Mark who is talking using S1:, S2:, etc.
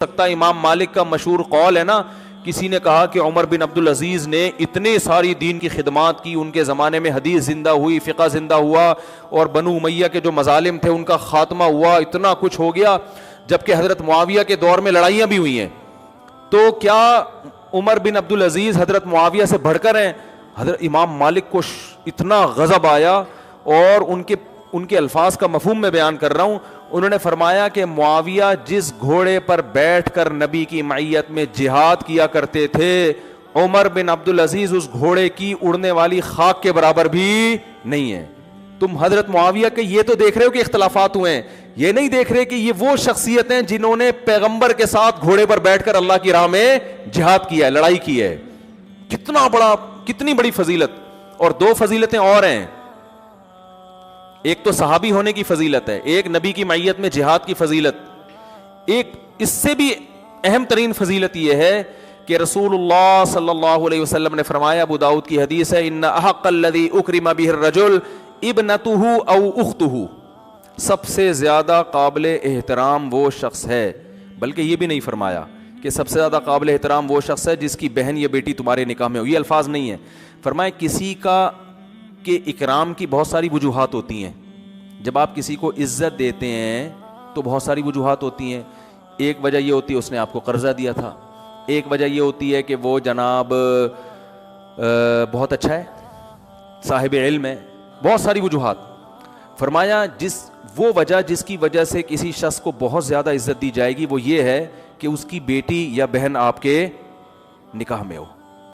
S1: سکتا. امام مالک کا مشہور قول ہے نا, کسی نے کہا کہ عمر بن عبدالعزیز نے اتنے ساری دین کی خدمات کی, ان کے زمانے میں حدیث زندہ ہوئی, فقہ زندہ ہوا, اور بنو امیہ کے جو مظالم تھے ان کا خاتمہ ہوا, اتنا کچھ ہو گیا, جبکہ حضرت معاویہ کے دور میں لڑائیاں بھی ہوئی ہیں. تو کیا عمر بن عبدالعزیز حضرت معاویہ سے بڑھ کر ہیں؟ حضرت امام مالک کو اتنا غضب آیا, اور ان کے الفاظ کا مفہوم میں بیان کر رہا ہوں. انہوں نے فرمایا کہ معاویہ جس گھوڑے پر بیٹھ کر نبی کی معیت میں جہاد کیا کرتے تھے, عمر بن عبدالعزیز اس گھوڑے کی اڑنے والی خاک کے برابر بھی نہیں ہے. تم حضرت معاویہ کے یہ تو دیکھ رہے ہو کہ اختلافات ہوئے ہیں, یہ نہیں دیکھ رہے کہ یہ وہ شخصیت ہیں جنہوں نے پیغمبر کے ساتھ گھوڑے پر بیٹھ کر اللہ کی راہ میں جہاد کیا ہے, لڑائی کی ہے. کتنی بڑی فضیلت. اور دو فضیلتیں اور ہیں, ایک تو صحابی ہونے کی فضیلت ہے, ایک نبی کی معیت میں جہاد کی فضیلت. ایک اس سے بھی اہم ترین فضیلت یہ ہے کہ رسول اللہ صلی اللہ علیہ وسلم نے فرمایا, ابو داؤد کی حدیث ہے, ان احق الذی اکرم بہ الرجل ابنتہ او اختہ, سب سے زیادہ قابل احترام وہ شخص ہے, بلکہ یہ بھی نہیں فرمایا کہ سب سے زیادہ قابل احترام وہ شخص ہے جس کی بہن یا بیٹی تمہارے نکاح میں ہو, یہ الفاظ نہیں ہے. فرمایا کسی کا کہ اکرام کی بہت ساری وجوہات ہوتی ہیں. جب آپ کسی کو عزت دیتے ہیں تو بہت ساری وجوہات ہوتی ہیں. ایک وجہ یہ ہوتی ہے اس نے آپ کو قرضہ دیا تھا, ایک وجہ یہ ہوتی ہے کہ وہ جناب بہت اچھا ہے, صاحب علم ہے, بہت ساری وجوہات. فرمایا وہ وجہ جس کی وجہ سے کسی شخص کو بہت زیادہ عزت دی جائے گی وہ یہ ہے کہ اس کی بیٹی یا بہن آپ کے نکاح میں ہو.